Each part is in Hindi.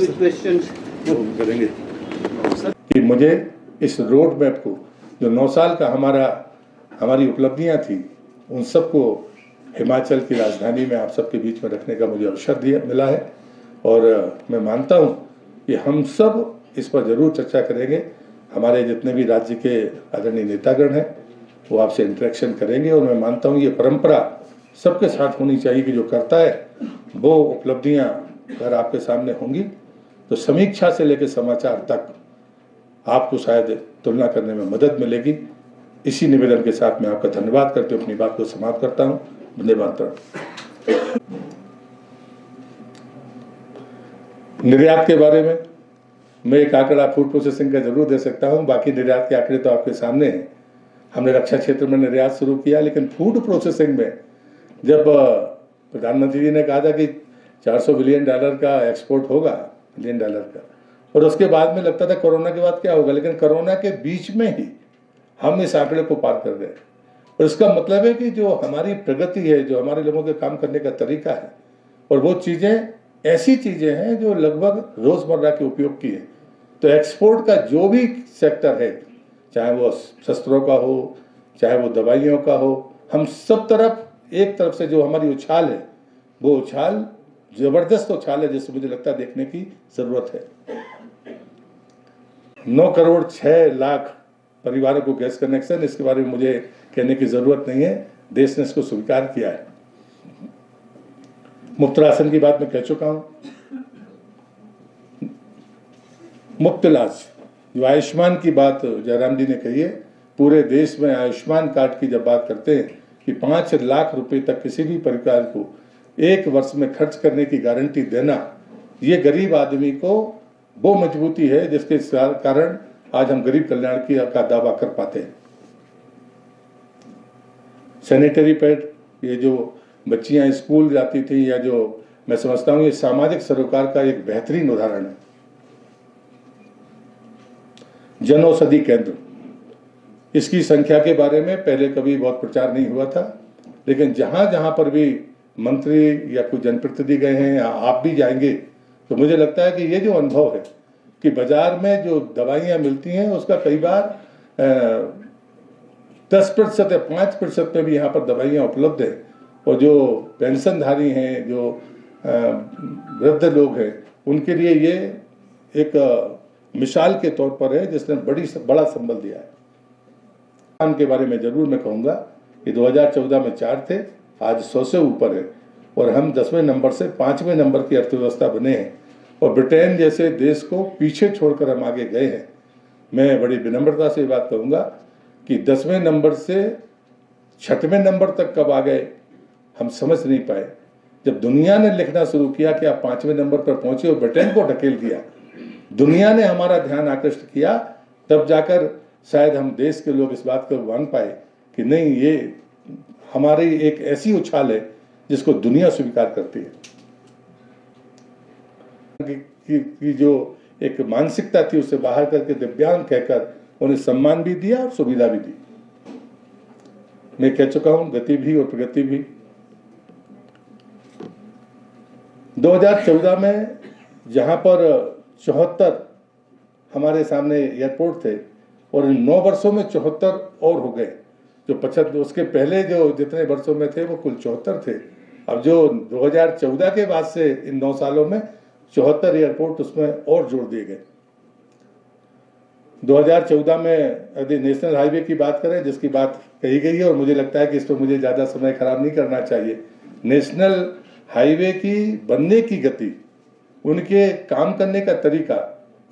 क्वेश्चंस करेंगे कि मुझे इस रोड मैप को जो 9 साल का हमारी उपलब्धियां थी उन सबको हिमाचल की राजधानी में आप सबके बीच में रखने का मुझे अवसर मिला है और मैं मानता हूं कि हम सब इस पर जरूर चर्चा करेंगे। हमारे जितने भी राज्य के आदरणीय नेतागण हैं वो आपसे इंटरेक्शन करेंगे और मैं मानता हूं ये परंपरा सबके साथ होनी चाहिए कि जो करता है वो उपलब्धियां अगर आपके सामने होंगी तो समीक्षा से लेकर समाचार तक आपको शायद तुलना करने में मदद मिलेगी। इसी निवेदन के साथ मैं आपका धन्यवाद करते हुए अपनी बात को समाप्त करता हूं। धन्यवाद। निर्यात के बारे में मैं एक आंकड़ा फूड प्रोसेसिंग का जरूर दे सकता हूं, बाकी निर्यात के आंकड़े तो आपके सामने हैं। हमने रक्षा क्षेत्र में निर्यात शुरू किया, लेकिन फूड प्रोसेसिंग में जब प्रधानमंत्री जी ने कहा था कि $400 बिलियन का एक्सपोर्ट होगा, $1 बिलियन का, और उसके बाद में लगता था कोरोना के बाद क्या होगा, लेकिन कोरोना के बीच में ही हम इस आंकड़े को पार कर गए। और इसका मतलब है कि जो हमारी प्रगति है, जो हमारे लोगों के काम करने का तरीका है, और वो चीज़ें ऐसी चीज़ें हैं जो लगभग रोज़मर्रा के उपयोग की है। तो एक्सपोर्ट का जो भी सेक्टर है, चाहे वो शस्त्रों का हो, चाहे वो दवाइयों का हो, हम सब तरफ एक तरफ से जो हमारी उछाल है वो उछाल जबरदस्त उछाल है, जिससे मुझे लगता है देखने की जरूरत है। 9 करोड़ 6 लाख परिवारों को गैस कनेक्शन, इसके बारे में मुझे कहने की जरूरत नहीं है, देश ने इसको स्वीकार किया है। मुफ्त राशन की बात मैं कह चुका हूं। मुफ्त इलाज, जो आयुष्मान की बात जयराम जी ने कही है, पूरे देश में आयुष्मान कार्ड की जब बात करते हैं कि 5 लाख रुपए तक किसी भी परिवार को 1 वर्ष में खर्च करने की गारंटी देना, ये गरीब आदमी को वो मजबूती है जिसके कारण आज हम गरीब कल्याण का दावा कर पाते हैं। सैनिटरी पैड, ये जो बच्चियां स्कूल जाती थी, या जो मैं समझता हूं ये सामाजिक सरोकार का एक बेहतरीन उदाहरण है। जनौषधि केंद्र, इसकी संख्या के बारे में पहले कभी बहुत प्रचार नहीं हुआ था, लेकिन जहां जहां पर भी मंत्री या कोई जनप्रतिनिधि गए हैं या आप भी जाएंगे तो मुझे लगता है कि ये जो अनुभव है कि बाजार में जो दवाइयां मिलती हैं उसका कई बार 10% या 5% में भी यहाँ पर दवाइयाँ उपलब्ध है, और जो पेंशनधारी हैं, जो वृद्ध लोग हैं, उनके लिए ये एक मिसाल के तौर पर है जिसने बड़ा संबल दिया है। के बारे में जरूर मैं कहूँगा कि 2014 में 4 थे, आज 100 से ऊपर है, और हम 10वें नंबर से 5वें नंबर की अर्थव्यवस्था बने हैं, और ब्रिटेन जैसे देश को पीछे छोड़कर हम आगे गए हैं। मैं बड़ी विनम्रता से बात कहूँगा कि 10वें नंबर से 6वें नंबर तक कब आ गए हम समझ नहीं पाए। जब दुनिया ने लिखना शुरू किया कि आप 5वें नंबर पर पहुंचे और ब्रिटेन को ढकेल दिया, दुनिया ने हमारा ध्यान आकृष्ट किया, तब जाकर शायद हम देश के लोग इस बात को मान पाए कि नहीं, ये हमारी एक ऐसी उछाल है जिसको दुनिया स्वीकार करती है। कि जो एक मानसिकता थी उसे बाहर करके दिव्यांग कहकर उन्हें सम्मान भी दिया और सुविधा भी दी। मैं कह चुका हूं, गति भी और प्रगति भी। 2014 में जहां पर 74 हमारे सामने एयरपोर्ट थे, और 9 वर्षों में 74 और हो गए। जो 75 उसके पहले जो जितने वर्षों में थे वो कुल 74 थे। अब जो 2014 के बाद से इन 9 सालों में 74 एयरपोर्ट उसमें और जोड़ दिए गए। 2014 में यदि नेशनल हाईवे की बात करें, जिसकी बात कही गई है, और मुझे लगता है कि इस पर मुझे ज़्यादा समय खराब नहीं करना चाहिए। नेशनल हाईवे की बनने की गति, उनके काम करने का तरीका,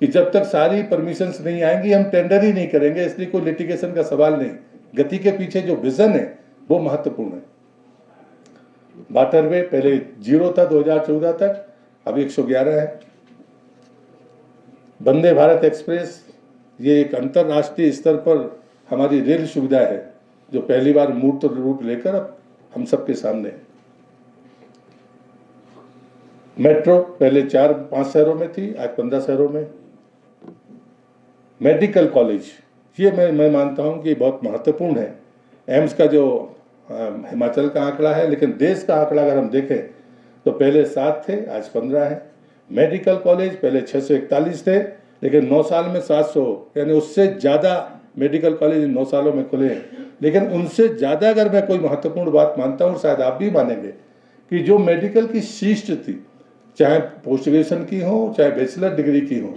कि जब तक सारी परमिशंस नहीं आएंगी हम टेंडर ही नहीं करेंगे, इसलिए कोई लिटिगेशन का सवाल नहीं। गति के पीछे जो विजन है वो महत्वपूर्ण है। वाटरवे पहले 0 था 2014 तक, अब 111 है। वंदे भारत एक्सप्रेस, ये एक अंतरराष्ट्रीय स्तर पर हमारी रेल सुविधा है जो पहली बार मूर्त रूप लेकर अब हम सबके सामने है। मेट्रो पहले 4-5 शहरों में थी, आज 15 शहरों में। मेडिकल कॉलेज, ये मैं मानता हूं कि बहुत महत्वपूर्ण है। एम्स का जो हिमाचल का आंकड़ा है, लेकिन देश का आंकड़ा अगर हम देखें तो पहले 7 थे, आज 15 है। मेडिकल कॉलेज पहले 641 थे, लेकिन 9 साल में 700, यानी उससे ज़्यादा मेडिकल कॉलेज 9 सालों में खुले हैं। लेकिन उनसे ज़्यादा अगर मैं कोई महत्वपूर्ण बात मानता हूँ, शायद आप भी मानेंगे, कि जो मेडिकल की सीट थी, चाहे पोस्ट ग्रेजुएशन की हो चाहे बैचलर डिग्री की हो,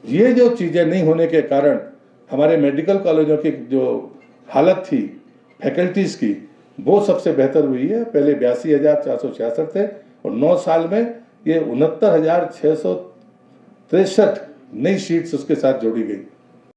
ये जो चीज़ें नहीं होने के कारण हमारे मेडिकल कॉलेजों की जो हालत थी फैकल्टीज़ की, वो सबसे बेहतर हुई है। पहले 82,466 थे और 9 साल में ये 69,663 नई सीट्स उसके साथ जोड़ी गई।